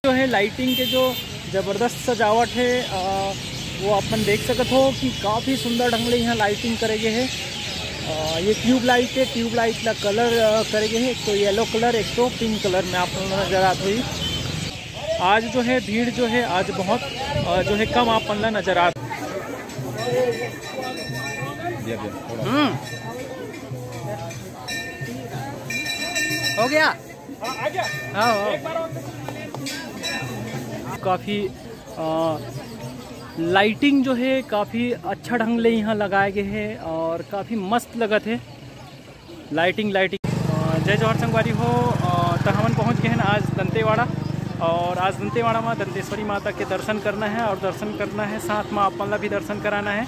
जो है लाइटिंग के जो ज़बरदस्त सजावट है वो अपन देख सकते हो कि काफ़ी सुंदर ढंग से यहाँ लाइटिंग करे गए है। ये ट्यूब लाइट है, ट्यूब लाइट का कलर करे गए है, एक तो येलो कलर एक तो पिंक कलर में आप नज़र आते हुई। आज जो है भीड़ जो है आज बहुत जो है कम आप नज़र आ हो गया आ गया। हाँ काफ़ी लाइटिंग जो है काफ़ी अच्छा ढंग से यहाँ लगाए गए हैं और काफ़ी मस्त लगत है लाइटिंग। जय जवाहर संगवारी हो तो हम पहुँच गए हैं आज दंतेवाड़ा और आज दंतेवाड़ा में दंतेश्वरी माता के दर्शन करना है और दर्शन करना है साथ में अपन भी दर्शन कराना है।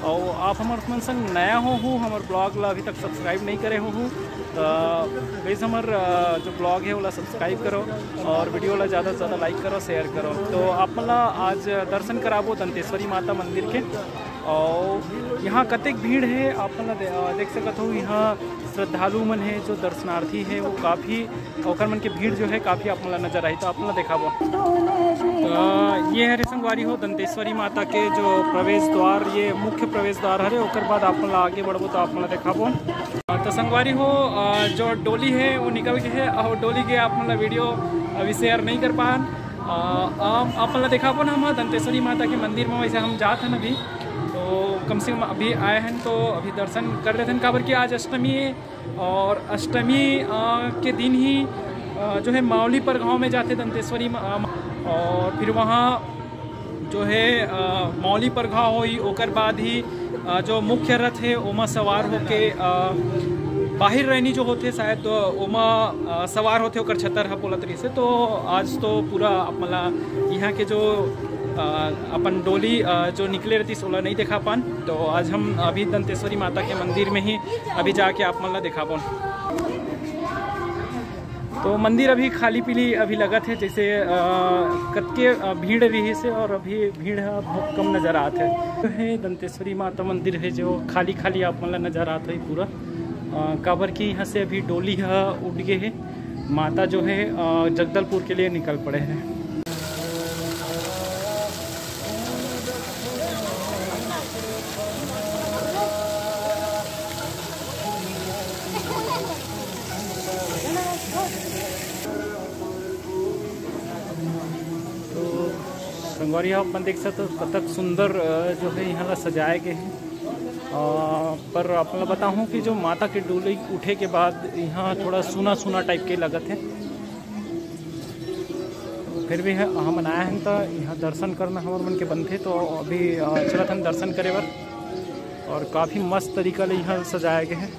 और आप हमारे मन संग नया हो हमारे ब्लॉग ला अभी तक सब्सक्राइब नहीं करे हो तो प्लीज़ हमारे जो ब्लॉग है वो सब्सक्राइब करो और वीडियो ला ज़्यादा से ज़्यादा लाइक करो शेयर करो। तो आप आज दर्शन कराबो दंतेश्वरी माता मंदिर के। और यहाँ कतेक भीड़ है आप देख सकते हो। यहाँ श्रद्धालु मन है जो दर्शनार्थी है वो काफ़ी ओकर मन के भीड़ जो है काफ़ी आप नज़र आई। तो आप देखाबो ये है संगवारी हो दंतेश्वरी माता के जो प्रवेश द्वार, ये मुख्य प्रवेश द्वार है। ओकर बाद आप आगे बढ़बो तो आप देखाबो। तो संगवारी हो जो डोली है वो निकल गई है और डोली के आप वीडियो अभी शेयर नहीं कर पान। आप देखाबो ना हम दंतेश्वरी माता के मंदिर में वैसे हम जाते हैं अभी तो कम से कम अभी आए हैं तो अभी दर्शन कर रहे थे। काबर कि आज अष्टमी है और अष्टमी के दिन ही जो है मावली पर गाँव में जाते दंतेश्वरी और फिर वहाँ जो है मौली पर घाव हुई। ओकर बाद ही जो मुख्य रथ है ओमा सवार होके बाहर रहनी जो होते शायद तो ओमा सवार होते ओकर छतर है बोला तरी से। तो आज तो पूरा मतलब यहाँ के जो अपन डोली जो निकले रहती सोलह नहीं देखा पान। तो आज हम अभी दंतेश्वरी माता के मंदिर में ही अभी जाके आप मतलब देखा पान। तो मंदिर अभी खाली पीली अभी लगत है जैसे कतके भीड़ रही से और अभी भीड़ बहुत कम नज़र आते है। तो है दंतेश्वरी माता मंदिर है जो खाली खाली आप मतलब नज़र आता है पूरा। काबर की यहाँ से अभी डोली उड़ गए है, माता जो है जगदलपुर के लिए निकल पड़े हैं। संगवारी अपन देख सकते हो कतक सुंदर जो है यहाँ सजाए गए हैं। पर अपन बताऊँ कि जो माता के डोली उठे के बाद यहाँ थोड़ा सूना सूना टाइप के लगत है। फिर भी हम आए हैं तो यहाँ दर्शन करना हमारे मन के बनते तो अभी चलत हम दर्शन करे बर। और काफ़ी मस्त तरीका ले यहाँ सजाए गए हैं।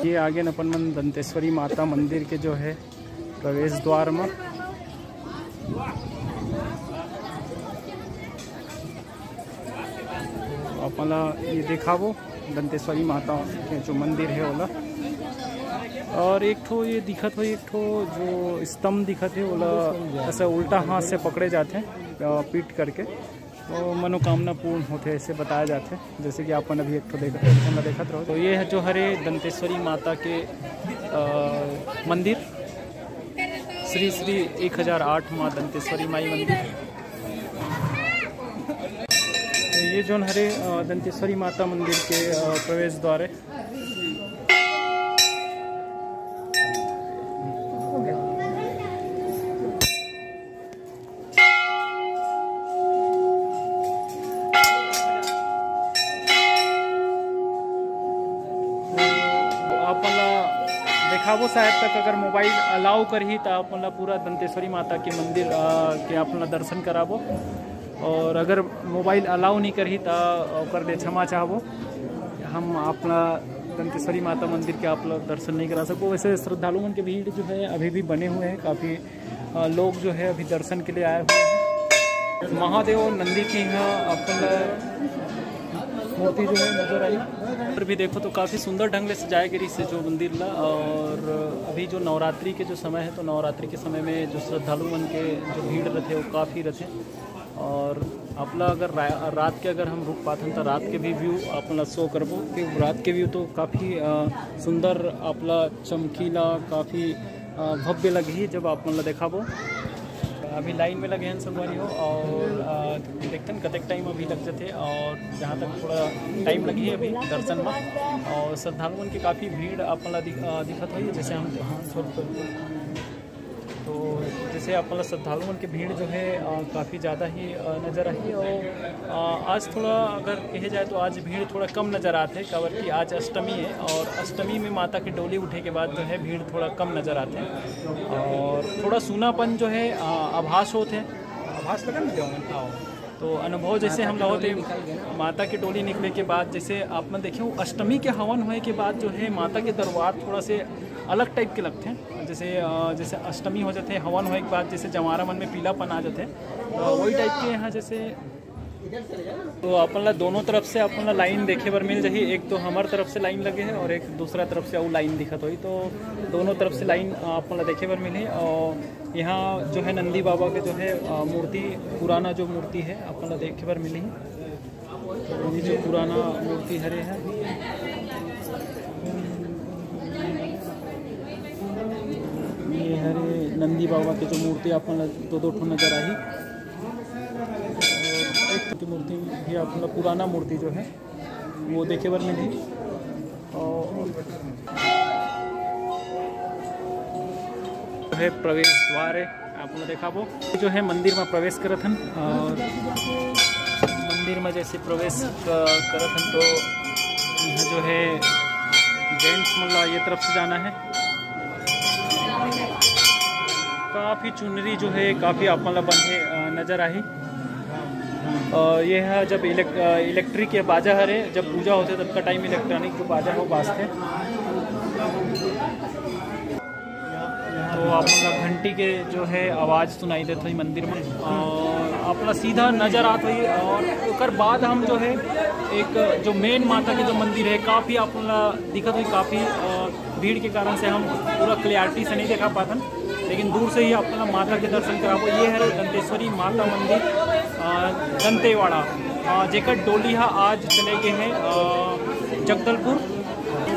ये आगे अपन मन दंतेश्वरी माता मंदिर के जो है प्रवेश द्वार में अपन ये दिखाबो दंतेश्वरी माता के जो मंदिर है ओला। और एक ठो ये दिखत हो, एक ठो जो स्तंभ दिखत है ओला ऐसा उल्टा हाथ से पकड़े जाते हैं पीट करके तो मनोकामना पूर्ण होते ऐसे बताया जाते हैं। जैसे कि अपन अभी एक ठो देखत रहो। तो ये है जो हरे दंतेश्वरी माता के मंदिर श्री श्री 1008 माँ दंतेश्वरी माई मंदिर। तो ये जो हरे दंतेश्वरी माता मंदिर के प्रवेश द्वार है। देखाबो शायद तक अगर मोबाइल अलाउ करही तो अपन पूरा दंतेश्वरी माता के मंदिर के अपन दर्शन कराबो। और अगर मोबाइल अलाउ नहीं करही तो ओकर ले क्षमा चाहबो। हम अपना दंतेश्वरी माता मंदिर के आप दर्शन नहीं करा सको। वैसे श्रद्धालु मन के भीड़ जो है अभी भी बने हुए हैं, काफ़ी लोग जो है अभी दर्शन के लिए आए हुए हैं। महादेव नंदी की यहाँ अपन मूर्ति जो है नजर आई। और भी देखो तो काफ़ी सुंदर ढंग से सजाया गई से जो मंदिर ला। और अभी जो नवरात्रि के जो समय है तो नवरात्रि के समय में जो श्रद्धालु मन के जो भीड़ रहते वो काफ़ी रहते। और अपना अगर रात के अगर हम रुक पाते तो रात के भी व्यू अपना शो करबो कि रात के व्यू तो काफ़ी सुंदर अपना चमकीला काफ़ी भव्य लगी जब अपना देखाबो। अभी लाइन में लगे हैं संगवारी हो और देखते हैं कतक टाइम अभी लग जाते और जहाँ तक थोड़ा टाइम लगी है अभी दर्शन में और श्रद्धालुओं की काफ़ी भीड़ अपना दिखत हुई जैसे हम तो जैसे अपना श्रद्धालुओं की भीड़ जो है काफ़ी ज़्यादा ही नज़र आई और आज थोड़ा अगर कहे जाए तो आज भीड़ थोड़ा कम नज़र आते हैं काबर कि आज अष्टमी है और अष्टमी में माता की डोली उठे के बाद जो है भीड़ थोड़ा कम नज़र आते हैं और थोड़ा सूनापन जो है आभास होते हैं आभास लगा नहीं तो अनुभव जैसे हम लोग थे माता की डोली निकले के बाद जैसे आपने देखे वो अष्टमी के हवन होने के बाद जो है माता के दरबार थोड़ा से अलग टाइप के लगते हैं जैसे अष्टमी हो जाते हैं हवन होने के बाद जैसे जमारा मन में पीलापन आ जाते हैं तो वही टाइप के यहाँ जैसे तो अपन दोनों तरफ से अपन लाइन देखे बर मिल जाही एक तो हमार तरफ से लाइन लगे है और एक दूसरा तरफ से वो लाइन दिखत हुई तो दोनों तरफ से लाइन अपन देखे बर मिली और यहाँ जो है नंदी बाबा के जो है मूर्ति पुराना जो मूर्ति है अपन देखे बर मिली तो ये जो पुराना मूर्ति हरे है ये हरे नंदी बाबा के जो मूर्ति अपन दो ठो नजर आई की मूर्ति भी अपना पुराना मूर्ति जो है वो देखे बर मिली और है प्रवेश द्वार है आपने देखा वो जो है मंदिर में प्रवेश करत हन और मंदिर में जैसे प्रवेश करत हन तो यहाँ जो है जेंट्स मतलब ये तरफ से जाना है काफ़ी चुनरी जो है काफ़ी अपन बंधे नज़र आई ये है जब इलेक्ट्रिक के बाजा हरे जब पूजा होते तब का टाइम इलेक्ट्रॉनिक जो बाजा हो बाजते तो अपना घंटी के जो है आवाज़ सुनाई देती हुई मंदिर में और अपना सीधा नज़र आती हुई और उसके बाद हम जो है एक जो मेन माता के जो मंदिर है काफ़ी अपना दिखत हुई काफ़ी भीड़ के कारण से हम पूरा क्लियरिटी से नहीं देखा पाते लेकिन दूर से ही अपना माता के दर्शन कराबो। ये है दंतेश्वरी माता मंदिर दंतेवाड़ा जेकर डोली आज चले गए हैं जगदलपुर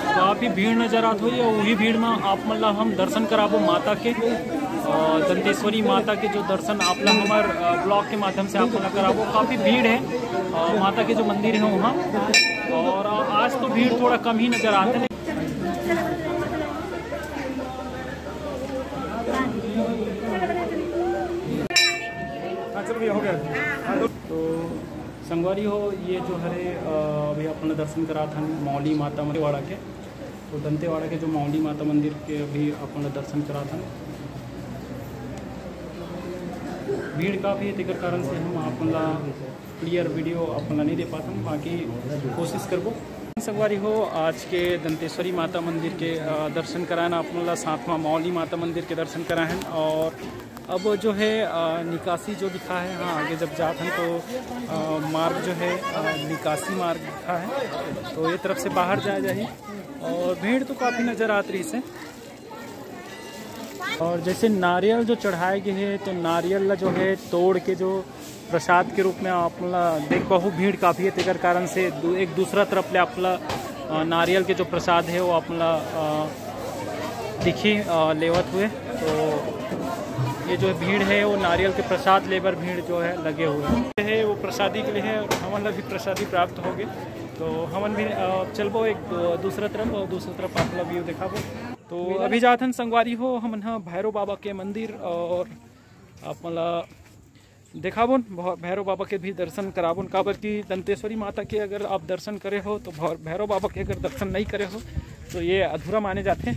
काफ़ी भीड़ नज़र आती हुई और वही भीड़ में आप मतलब हम दर्शन कराबो माता के दंतेश्वरी माता के जो दर्शन आप हमारे ब्लॉग के माध्यम से आप कराबो काफ़ी भीड़ है माता के जो मंदिर है वहाँ और आज तो भीड़ थोड़ा कम ही नज़र आते हैं। हो गया तो संगवारी हो ये जो हरे अभी अपना दर्शन करा था मौली माता मंदिर के तो दंतेवाड़ा के जो मौली माता मंदिर के अभी अपना दर्शन करा था भीड़ काफ़ी है तेकर कारण से हम अपना क्लियर वीडियो अपना नहीं दे पाते बाकी कोशिश करबो। संगवारी हो आज के दंतेश्वरी माता मंदिर के दर्शन कराना अपना साथमा मौली माता मंदिर के दर्शन कराएं और अब जो है निकासी जो दिखा है हाँ आगे जब जाते हैं तो मार्ग जो है निकासी मार्ग दिखा है तो ये तरफ से बाहर जाए और भीड़ तो काफ़ी नज़र आती रही से और जैसे नारियल जो चढ़ाए गए हैं तो नारियल जो है तोड़ के जो प्रसाद के रूप में अपना देख बहु भीड़ काफ़ी है तेकर कारण से एक दूसरा तरफ ले अपना नारियल के जो प्रसाद है वो अपना दिखी लेवत हुए तो ये जो भीड़ है वो नारियल के प्रसाद लेबर भीड़ जो है लगे हुए है वो प्रसादी के लिए है और हमन भी प्रसादी प्राप्त हो गए तो हमन भी चलबो एक दूसरा तरफ और दूसरी तरफ अपना व्यू दिखाबो। तो अभी जाते हैं संगवारी हो हमन भैरव बाबा के मंदिर और अपना देखाबो भैरव बाबा के भी दर्शन कराबो काबर कि दंतेश्वरी माता के अगर आप दर्शन करे हो तो भैरव बाबा के अगर दर्शन नहीं करे हो तो ये अधूरा माने जाते हैं।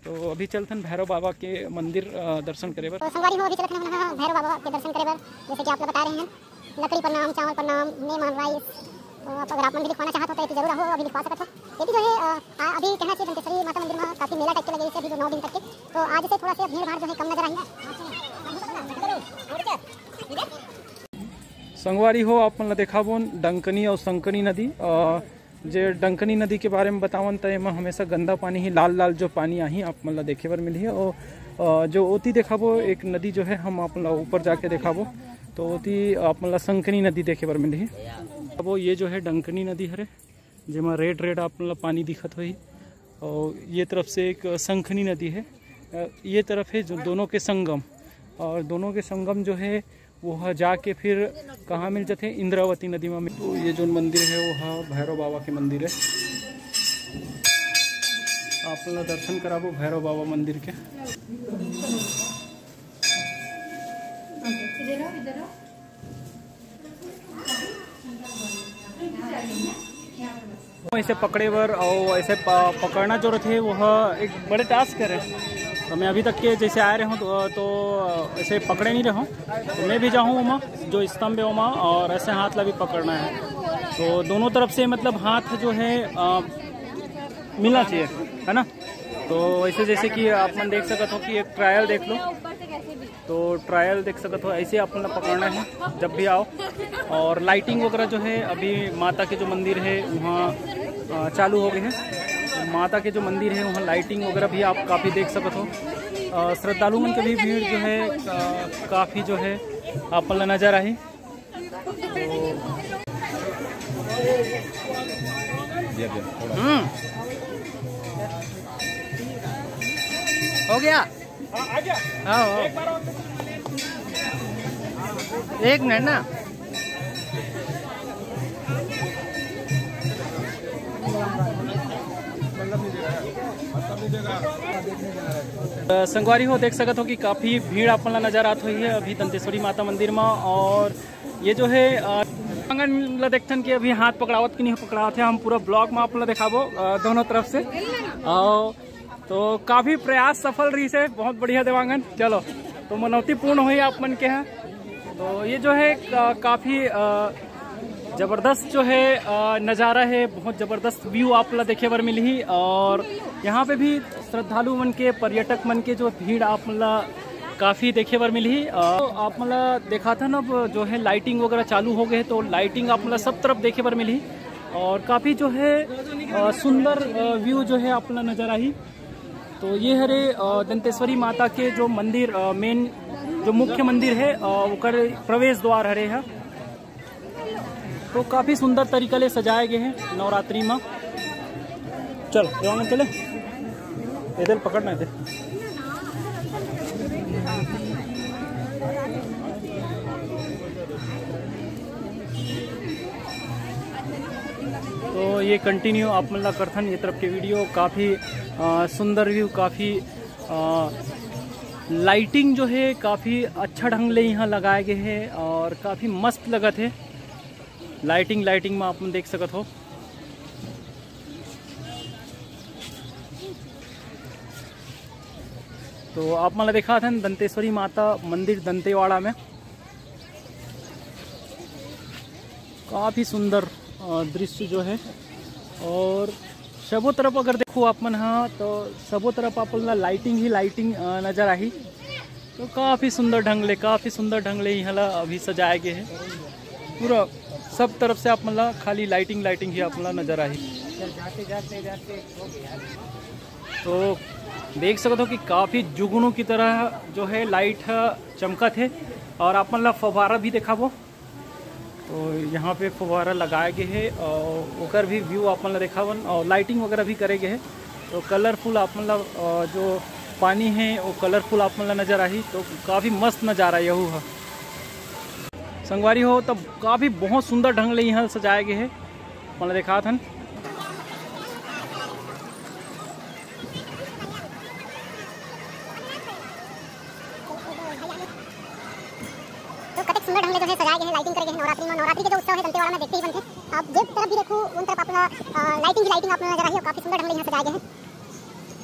तो अभी चलते हैं भैरव बाबा के मंदिर दर्शन करे बर। तो संगवारी हो अभी चलते हैं भैरव बाबा के दर्शन करे बर जैसे कि आप लोग बता रहे हैं लकड़ी प्रणाम चावल प्रणाम मेहमान राइस तो अगर आप मंदिर लिखवाना चाहते हो तो जरूर हो अभी लिखवा सकते हो। यदि जो है अभी कहना चाहिए दंतेश्वरी माता मंदिर में काफ़ी मेला टाइप के लगे अभी जो 9 दिन तक के तो आज से थोड़ा सा भीड़ भाड़ जो है कम नजर आई है। संगवारी हो अपन देखाबो डंकनी और संकनी नदी जे डंकनी नदी के बारे में बतावन तो एम हमेशा गंदा पानी ही लाल लाल जो पानी आही आप मतलब देखे बर मिली है और जो ओती देखाबो एक नदी जो है हम अपना ऊपर जाके देखाबो तो ओती अपना संकनी नदी देखे बर मिली। अब ये जो है डंकनी नदी हरे जेमा रेड रेड अपना पानी दिखत हुई और ये तरफ से एक संखनी नदी है, ये तरफ है जो दोनों के संगम, और दोनों के संगम जो है वह जाके फिर कहाँ मिल जाते हैं इंद्रावती नदी में। तो ये जो मंदिर है वह भैरव बाबा के मंदिर है, आप लोग दर्शन कराबो भैरव बाबा मंदिर के। ऐसे पकड़े बर और ऐसे पकड़ना जो रहते वह एक बड़े टास्क है। तो मैं अभी तक के जैसे आए रहे हूँ तो ऐसे पकड़े नहीं रहा हूँ, तो मैं भी जाऊँ वहाँ जो स्तंभ है वहाँ और ऐसे हाथ ला भी पकड़ना है। तो दोनों तरफ से मतलब हाथ जो है मिलना चाहिए, है ना। तो ऐसे जैसे कि आप मन देख सकते हो कि एक ट्रायल देख लो, तो ट्रायल देख सकते हो ऐसे अपन पकड़ना है जब भी आओ। और लाइटिंग वगैरह जो है अभी माता के जो मंदिर है वहाँ चालू हो गए हैं। माता के जो मंदिर है वहाँ लाइटिंग वगैरह भी आप काफ़ी देख सकते हो। श्रद्धालु मन की भी भीड़ जो है काफ़ी जो है अपन नज़र आई। हो गया हाँ एक मिनट ना। संगवारी हो देख सकते हो कि काफ़ी भीड़ अपन नज़र आती हुई है अभी दंतेश्वरी माता मंदिर में। और ये जो है आंगन देखते कि अभी हाथ पकड़ावत कि नहीं पकड़ावत है, हम पूरा ब्लॉग में आप दिखाबो दोनों तरफ से। तो काफ़ी प्रयास सफल रही से, बहुत बढ़िया देवांगन। चलो तो मनौती पूर्ण हुई आप मन के हैं। तो ये जो है काफ़ी ज़बरदस्त जो है नज़ारा है, बहुत ज़बरदस्त व्यू आप ला देखे बर मिली। और यहाँ पे भी श्रद्धालु मन के पर्यटक मन के जो भीड़ आप ला काफ़ी देखे बर मिली। आप मतलब देखा था ना जो है लाइटिंग वगैरह चालू हो गए, तो लाइटिंग आप मतलब सब तरफ देखे बर मिली और काफ़ी जो है सुंदर व्यू जो है आप ला नज़र आई। तो ये हरे दंतेश्वरी माता के जो मंदिर मेन जो मुख्य मंदिर है उकर प्रवेश द्वार हरे है। तो काफ़ी सुंदर तरीके से सजाए गए हैं नवरात्रि में। चल देवांगन चले इधर पकड़ना इधर। तो ये कंटिन्यू आप मतलब करथन ये तरफ के वीडियो काफ़ी सुंदर व्यू, काफ़ी लाइटिंग जो है काफ़ी अच्छा ढंग ले यहाँ लगाए गए हैं और काफ़ी मस्त लगत है लाइटिंग में आप देख सकते हो। तो आप मतलब देखा था दंतेश्वरी माता मंदिर दंतेवाड़ा में, काफ़ी सुंदर दृश्य जो है। और सबों तरफ अगर देखो आप मन हाँ तो सबों तरफ आप लाइटिंग ही लाइटिंग नज़र आई। तो काफ़ी सुंदर ढंग ले यहाँ ला अभी सजाए गए हैं पूरा सब तरफ से। आप मतलब खाली लाइटिंग ही आप नज़र आई। तो देख सकते हो कि काफ़ी जुगनू की तरह जो है लाइट चमकत है। और आप मतलब फव्वारा भी देखा वो, तो यहाँ पे फव्वारा लगाए गए हैं और ओकर भी व्यू आप मतलब देखावन और लाइटिंग वगैरह भी करे गए हैं। तो कलरफुल आप मतलब जो पानी है वो कलरफुल आप मतलब नज़र आई। तो काफ़ी मस्त नज़ारा यहू है संगवारी हो। तब काफ़ी बहुत सुंदर ढंग ले यहाँ सजाए गए हैं मतलब देखा था। सुंदर ढंग से सजाए गए हैं, लाइटिंग करे गए हैं। नवरात्रि के जो उत्सव है दंतेवाड़ा में देखते ही बनते हैं। आप जिस तरफ भी देखो उन तरफ अपना लाइटिंग आप नजर आई और काफी सुंदर ढंग से यहाँ सजाए गए हैं।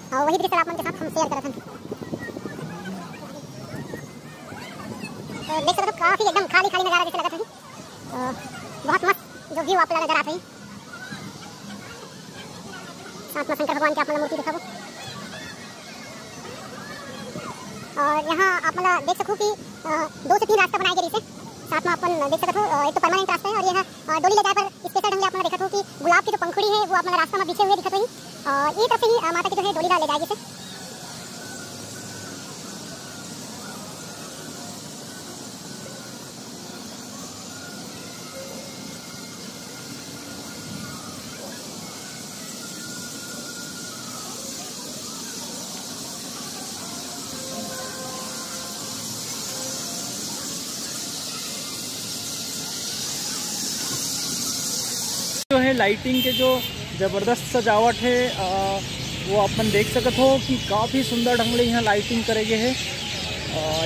और वही दृश्य आप के साथ हम शेयर कर रहे हैं। तो देख सकते हो काफी एकदम खाली नजारा जैसे लगा था। बहुत मस्त जो व्यू आप नजर आता है। साथ में शंकर भगवान की आप मूर्ति दिखाओ। और यहाँ आप मतलब देख सको कि 2 से 3 रास्ता बनाए गए इसे साथ में अपन देख सकते हो। एक तो परमानेंट रास्ता है और यह डोली ले जाए पर स्पेशल ढंग से आपने देखा हो कि गुलाब की जो पंखुड़ी है वो अपना रास्ता में बिछे हुए दिखत हुई। और ये तरफ से ही माता की जो है डोली ले जाएगी से। है लाइटिंग के जो ज़बरदस्त सजावट है वो अपन देख सकत हो कि काफ़ी सुंदर ढंग ले यहाँ लाइटिंग करेगे है।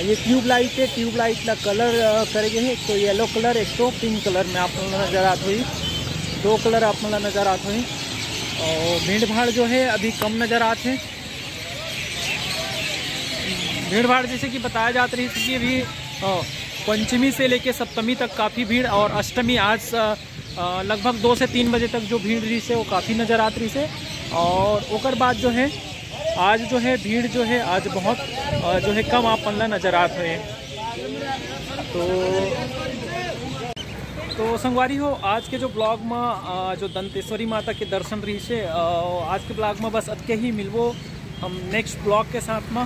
ये ट्यूब लाइट है, ट्यूब लाइट ला कलर करेगे है, एक तो येलो कलर एक तो पिंक कलर में आप नज़र आते हुई, 2 कलर आप नज़र आते हुई। और भीड़ भाड़ जो है अभी कम नज़र आते हैं। भीड़ भाड़ जैसे कि बताया जाता रही कि अभी पंचमी से लेके सप्तमी तक काफ़ी भीड़, और अष्टमी आज लगभग 2 से 3 बजे तक जो भीड़ रही से वो काफ़ी नज़र आती रही से। और ओकर बाद जो है आज जो है भीड़ जो है आज बहुत जो है कम आप नज़र आते हैं। तो संगवारी हो, आज के जो ब्लॉग में जो दंतेश्वरी माता के दर्शन रही से आज के ब्लॉग में बस अतके ही मिलवो हम नेक्स्ट ब्लॉग के साथ में।